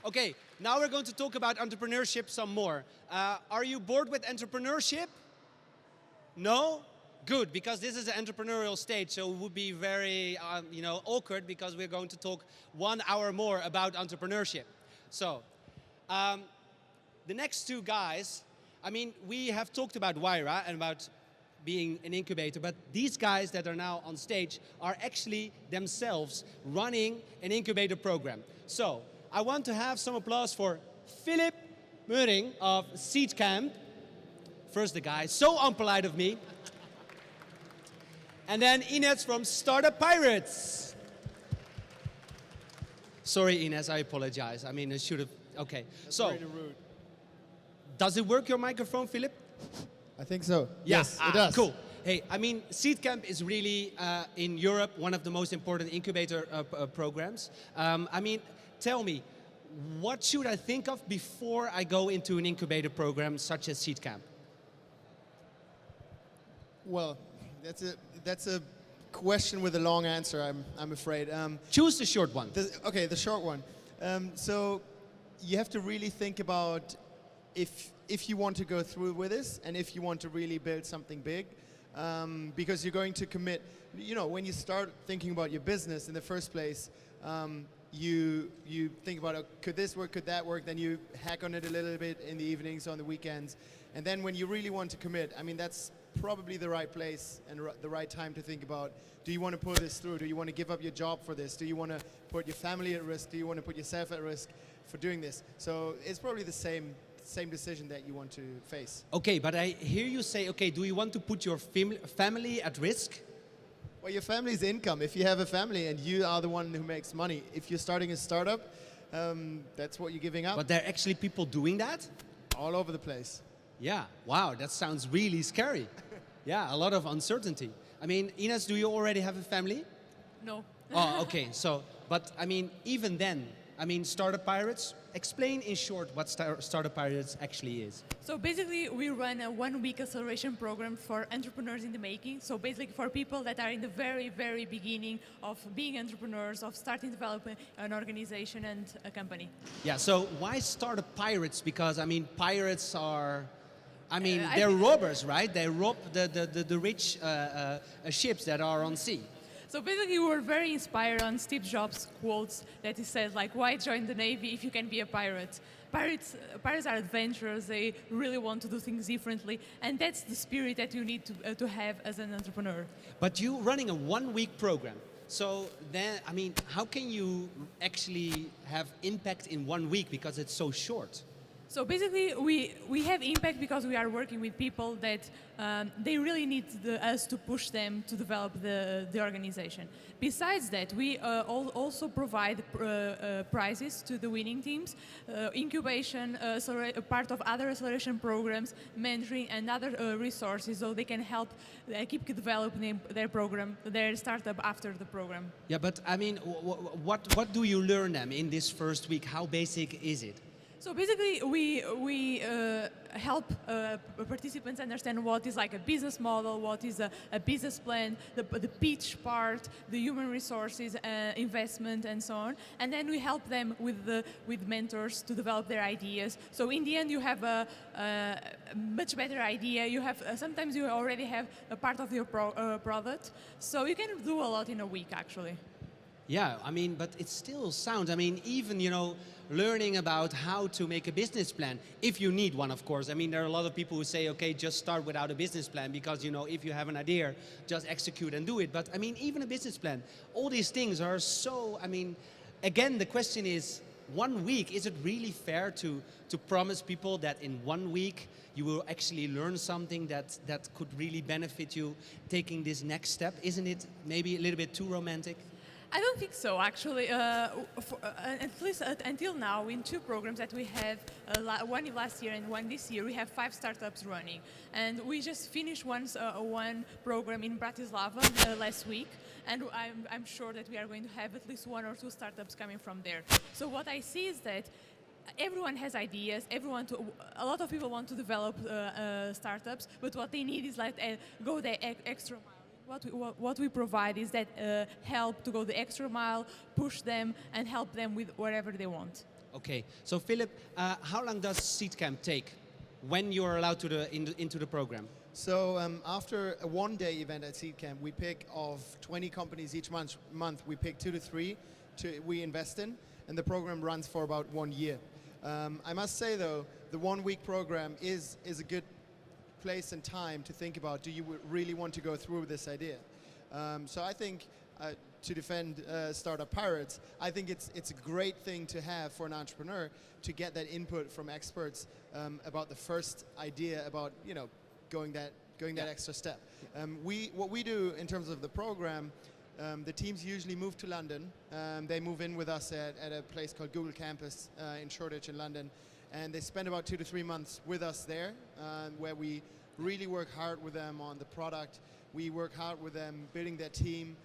Okay, now we're going to talk about entrepreneurship some more. Are you bored with entrepreneurship? No? Good, because this is an entrepreneurial stage, so it would be very awkward because we're going to talk 1 hour more about entrepreneurship. So, the next two guys, I mean, we have talked about Wyra and about being an incubator, but these guys that are now on stage are actually themselves running an incubator program. So, I want to have some applause for Philip Moehring of Seedcamp. First the guy, so unpolite of me. And then Ines from Startup Pirates. Sorry, Ines, I apologize. I mean, I should have, okay. That's so, really rude. Does it work, your microphone, Philip? I think so. Yeah. Yes, it does. Cool. Hey, I mean, Seedcamp is really, in Europe, one of the most important incubator programs. I mean, tell me, what should I think of before I go into an incubator program such as Seedcamp? Well, that's a question with a long answer, I'm afraid. Choose the short one. Okay, the short one. So you have to really think about if you want to go through with this and if you want to really build something big, because you're going to commit. You know, when you start thinking about your business in the first place, you think about, could this work, could that work? Then you hack on it a little bit in the evenings, on the weekends, and then when you really want to commit, I mean, that's probably the right place and the right time to think about, do you want to pull this through? Do you want to give up your job for this? Do you want to put your family at risk? Do you want to put yourself at risk for doing this? So it's probably the same decision that you want to face. Okay, but I hear you say, okay, do you want to put your family at risk? Well, your family's income. If you have a family and you are the one who makes money, if you're starting a startup, that's what you're giving up. But there are actually people doing that? All over the place. Yeah, wow, that sounds really scary. Yeah, a lot of uncertainty. I mean, Ines, do you already have a family? No. Oh, okay, so, but I mean, even then, I mean, Startup Pirates, explain in short what Startup Pirates actually is. So basically, we run a 1-week acceleration program for entrepreneurs in the making. So basically for people that are in the very, very beginning of being entrepreneurs, of starting developing an organization and a company. Yeah, so why Startup Pirates? Because, I mean, pirates are, I mean, they're robbers, right? They rob the rich ships that are on sea. So basically, we were very inspired on Steve Jobs' quotes that he said, like, why join the Navy if you can be a pirate? Pirates are adventurers. They really want to do things differently. And that's the spirit that you need to have as an entrepreneur. But you running a 1-week program. So then, I mean, how can you actually have impact in 1 week because it's so short? So basically, we have impact because we are working with people that they really need us to push them to develop the organization. Besides that, we also provide prizes to the winning teams, incubation, part of other acceleration programs, mentoring, and other resources, so they can help keep developing their program, their startup after the program. Yeah, but I mean, what do you learn them in this first week? How basic is it? So basically, we help participants understand what is like a business model, what is a business plan, the pitch part, the human resources, investment, and so on. And then we help them with mentors to develop their ideas. So in the end, you have a much better idea. You have sometimes you already have a part of your product, so you can do a lot in a week, actually. Yeah, I mean, but it still sounds, I mean, even, you know, learning about how to make a business plan, if you need one, of course. I mean, there are a lot of people who say, okay, just start without a business plan because, you know, if you have an idea, just execute and do it. But, I mean, even a business plan, all these things are so, I mean, again, the question is, 1 week, is it really fair to promise people that in 1 week you will actually learn something that could really benefit you taking this next step? Isn't it maybe a little bit too romantic? I don't think so, actually. At least until now, in 2 programs that we have, one last year and one this year, we have 5 startups running. And we just finished one program in Bratislava last week, and I'm sure that we are going to have at least 1 or 2 startups coming from there. So what I see is that everyone has ideas. A lot of people want to develop startups, but what they need is like go the extra mile. What we provide is that help to go the extra mile, push them, and help them with whatever they want. Okay, so Philip, how long does Seedcamp take when you're allowed to into the program? So after a one-day event at Seedcamp, we pick of 20 companies each month. We pick 2 to 3 we invest in, and the program runs for about 1 year. I must say though, the 1 week program is a good place and time to think about, do you really want to go through with this idea? So I think, to defend Startup Pirates, I think it's a great thing to have for an entrepreneur to get that input from experts about the first idea, about going that extra step. What we do in terms of the program, the teams usually move to London. They move in with us at a place called Google Campus in Shoreditch in London, and they spend about 2 to 3 months with us there, where we really work hard with them on the product. We work hard with them building their team,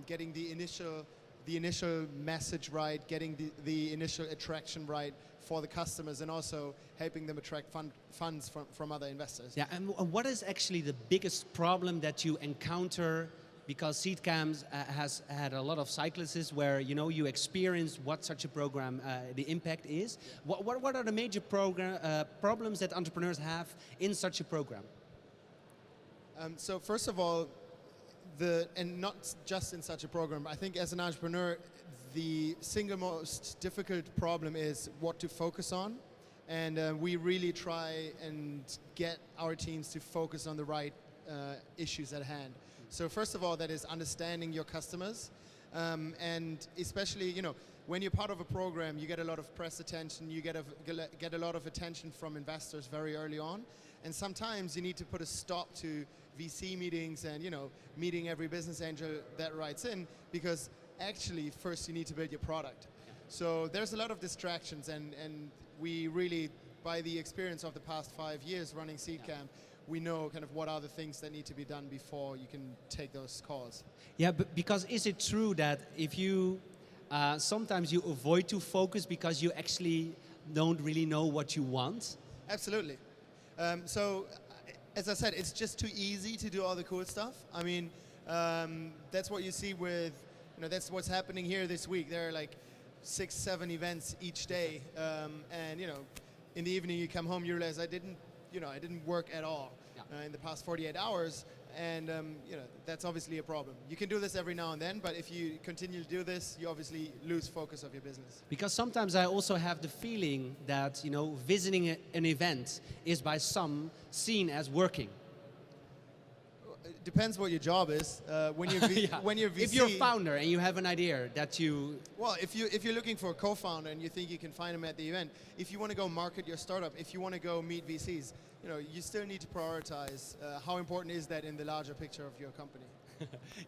getting the initial message right, getting the initial attraction right for the customers, and also helping them attract funds from other investors. Yeah, and what is actually the biggest problem that you encounter? Because Seedcamp has had a lot of cycluses where you experience what such a program, the impact is. What are the major problems that entrepreneurs have in such a program? So first of all, and not just in such a program, I think as an entrepreneur, the single most difficult problem is what to focus on. And we really try and get our teams to focus on the right issues at hand. So first of all, that is understanding your customers. And especially, when you're part of a program, you get a lot of press attention, you get a lot of attention from investors very early on. And sometimes you need to put a stop to VC meetings and meeting every business angel that writes in, because actually first you need to build your product. So there's a lot of distractions, and we really, by the experience of the past 5 years running Seedcamp, we know kind of what are the things that need to be done before you can take those calls. Yeah, but because is it true that if you sometimes you avoid to focus because you actually don't really know what you want? Absolutely. So, as I said, it's just too easy to do all the cool stuff. I mean, that's what you see with, that's what's happening here this week. There are like 6, 7 events each day, and in the evening you come home, you realize I didn't work at all in the past 48 hours, and that's obviously a problem. You can do this every now and then, but if you continue to do this, you obviously lose focus of your business. Because sometimes I also have the feeling that visiting an event is by some seen as working. It depends what your job is. When you're when you're VC, if you're a founder and you have an idea that you... Well, if you're looking for a co-founder and you think you can find them at the event, if you want to go market your startup, if you want to go meet VCs, you still need to prioritize how important is that in the larger picture of your company.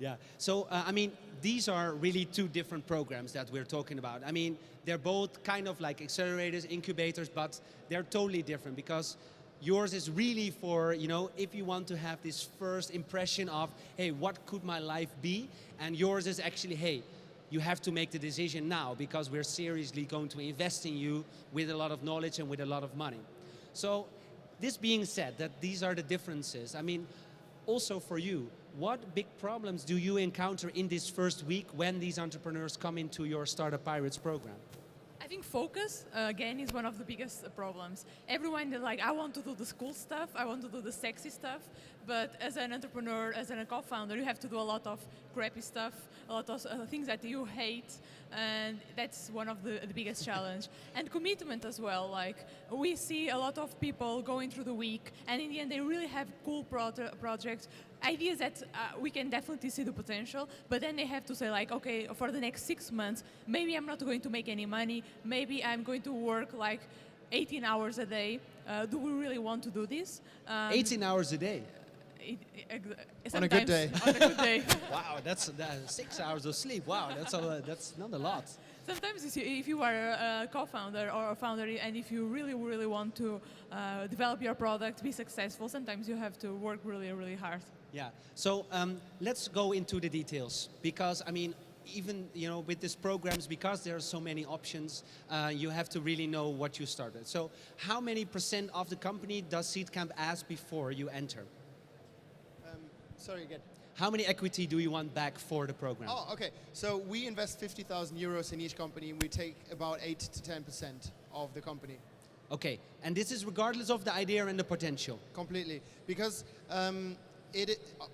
Yeah. So, I mean, these are really 2 different programs that we're talking about. I mean, they're both kind of like accelerators, incubators, but they're totally different, because yours is really for, if you want to have this first impression of, hey, what could my life be? And yours is actually, hey, you have to make the decision now, because we're seriously going to invest in you with a lot of knowledge and with a lot of money. So, this being said, that these are the differences, I mean, also for you, what big problems do you encounter in this first week when these entrepreneurs come into your Startup Pirates program? I think focus, again, is one of the biggest problems. Everyone, they're like, I want to do the cool stuff, I want to do the sexy stuff, but as an entrepreneur, as a co-founder, you have to do a lot of crappy stuff, a lot of things that you hate, and that's one of the biggest challenge. And commitment as well, like, we see a lot of people going through the week, and in the end, they really have cool projects, ideas that we can definitely see the potential, but then they have to say like, okay, for the next 6 months, maybe I'm not going to make any money, maybe I'm going to work like 18 hours a day. Do we really want to do this? 18 hours a day? On a good day. On a good day. Wow, that's 6 hours of sleep. Wow, that's not a lot. Sometimes if you are a co-founder or a founder, and if you really, really want to develop your product, be successful, sometimes you have to work really, really hard. Yeah, so let's go into the details, because I mean, even with these programs, because there are so many options, you have to really know what you started. So how many % of the company does Seedcamp ask before you enter? Sorry again. How many equity do you want back for the program? Oh, okay. So we invest 50,000 euros in each company, and we take about 8 to 10% of the company. Okay, and this is regardless of the idea and the potential. Completely, because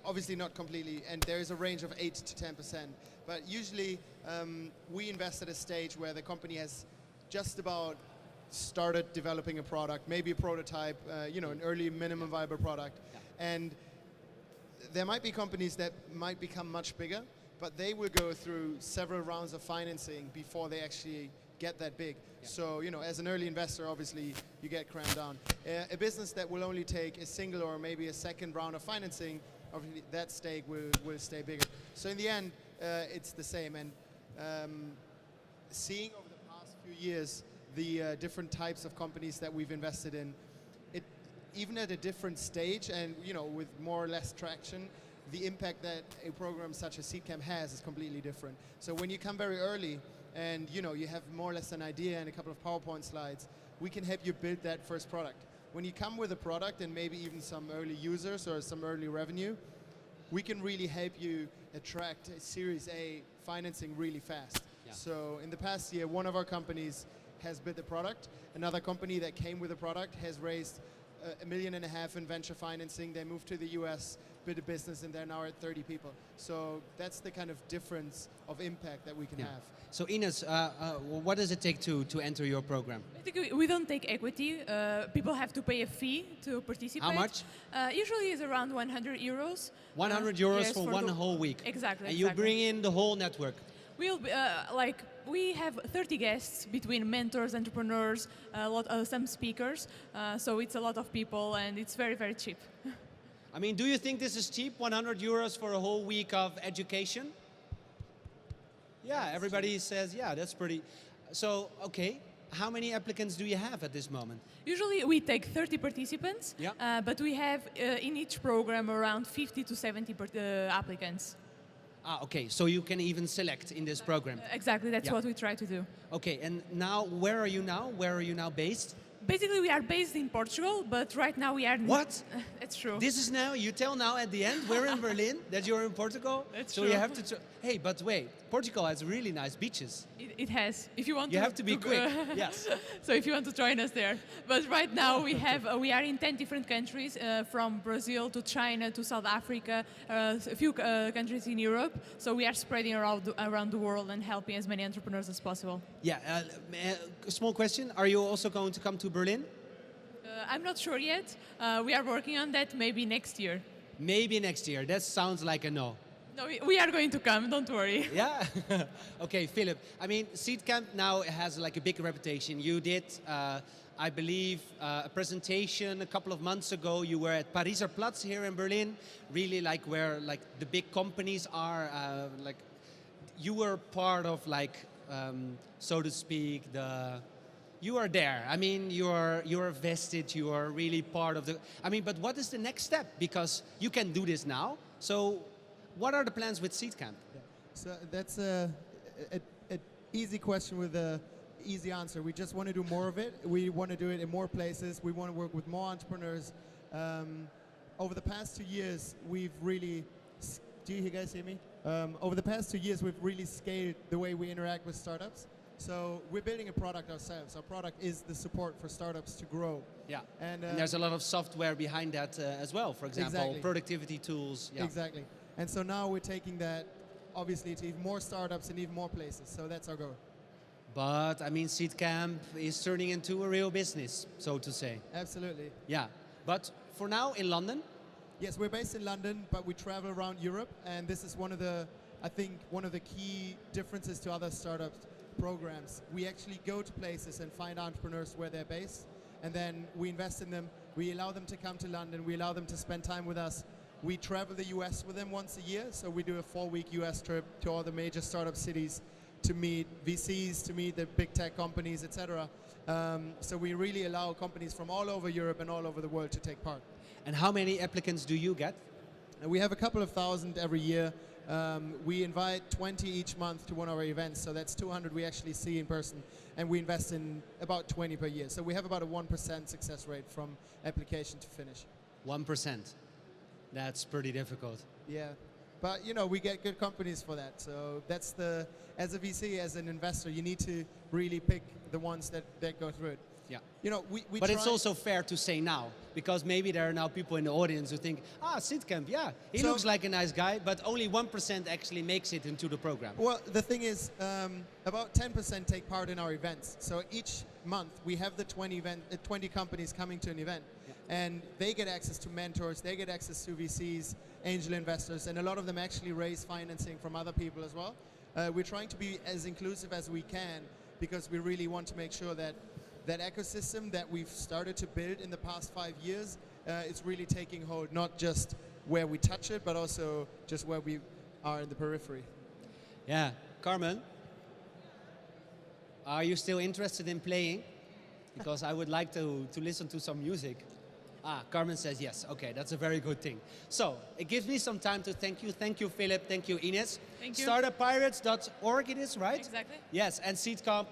obviously not completely, and there is a range of 8 to 10%. But usually we invest at a stage where the company has just about started developing a product, maybe a prototype, an early minimum viable product, and there might be companies that might become much bigger, but they will go through several rounds of financing before they actually get that big. Yeah. So, as an early investor, obviously, you get crammed down. A business that will only take a single or maybe a second round of financing, obviously that stake will stay bigger. So in the end, it's the same. And seeing over the past few years the different types of companies that we've invested in, even at a different stage and with more or less traction, the impact that a program such as Seedcamp has is completely different. So when you come very early and you have more or less an idea and a couple of PowerPoint slides, we can help you build that first product. When you come with a product and maybe even some early users or some early revenue, we can really help you attract a Series A financing really fast. Yeah. So in the past year, one of our companies has built a product. Another company that came with a product has raised $1.5 million in venture financing. They moved to the US, built a business, and they're now at 30 people. So that's the kind of difference of impact that we can have. So Ines, what does it take to enter your program? Basically, we don't take equity. People have to pay a fee to participate. How much? Usually it's around 100 euros. 100 euros yes, for one whole week. Exactly. And you bring in the whole network. We'll be, we have 30 guests between mentors, entrepreneurs, some speakers. So it's a lot of people, and it's very, very cheap. I mean, do you think this is cheap? 100 euros for a whole week of education? Yeah, everybody says, yeah, that's pretty. So, okay, how many applicants do you have at this moment? Usually we take 30 participants, but we have in each program around 50 to 70 applicants. Ah, okay, so you can even select in this program. Exactly, that's what we try to do. Okay, and now, where are you now? Where are you now based? Basically, we are based in Portugal, but right now we are... What? It's true. This is now, you tell now at the end, we're in Berlin, that you're in Portugal. It's so true. You have to... Hey, but wait, Portugal has really nice beaches. It has. If you want you have to be quick, yes. So if you want to join us there. But right now we are in 10 different countries, from Brazil to China to South Africa, a few countries in Europe. So we are spreading around the world and helping as many entrepreneurs as possible. Yeah, small question. Are you also going to come to Berlin? I'm not sure yet. We are working on that, maybe next year. Maybe next year. That sounds like a no. No, we are going to come, don't worry. Yeah? Okay, Philip. I mean, Seedcamp now has like a big reputation. You did, I believe, a presentation a couple of months ago. You were at Pariser Platz here in Berlin, really like where like the big companies are. Like you were part of like, so to speak, you are there. I mean, you're vested. You are really part of the. I mean, but what is the next step? Because you can do this now. So, what are the plans with Seedcamp? Yeah. So that's an easy question with an easy answer. We just want to do more of it. We want to do it in more places. We want to work with more entrepreneurs. Over the past 2 years, we've really. Do you guys hear me? Over the past 2 years, we've really scaled the way we interact with startups. So we're building a product ourselves. Our product is the support for startups to grow. Yeah, and there's a lot of software behind that as well. For example, productivity tools. Yeah. Exactly. And so now we're taking that, obviously, to even more startups and even more places. So that's our goal. But I mean, Seedcamp is turning into a real business, so to say. Absolutely. Yeah. But for now, in London. Yes, we're based in London, but we travel around Europe, and this is one of the key differences to other startups programs. We actually go to places and find entrepreneurs where they're based, and then we invest in them. We allow them to come to London. We allow them to spend time with us. We travel the US with them once a year, so we do a 4-week US trip to all the major startup cities to meet VCs, to meet the big tech companies, etc. So we really allow companies from all over Europe and all over the world to take part. And how many applicants do you get? And we have a couple of thousand every year. We invite 20 each month to one of our events, so that's 200 we actually see in person, and we invest in about 20 per year. So we have about a 1% success rate from application to finish. 1%. That's pretty difficult. Yeah, but we get good companies for that. So that's as a VC, as an investor, you need to really pick the ones that go through it. Yeah. We But it's also fair to say now, because maybe there are now people in the audience who think, Seedcamp, yeah, he looks like a nice guy, but only 1% actually makes it into the program. Well, the thing is, about 10% take part in our events. So each month we have the 20 companies coming to an event, and they get access to mentors, they get access to VCs, angel investors, and a lot of them actually raise financing from other people as well. We're trying to be as inclusive as we can, because we really want to make sure that ecosystem that we've started to build in the past 5 years is really taking hold, not just where we touch it, but also just where we are in the periphery. Yeah. Carmen, are you still interested in playing? Because I would like to listen to some music. Carmen says yes. Okay, that's a very good thing. So it gives me some time to thank you. Thank you, Philip. Thank you, Ines. Thank you. Startuppirates.org it is, right? Exactly. Yes, and seedcamp.com.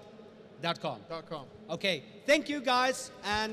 .com. Okay, thank you guys, and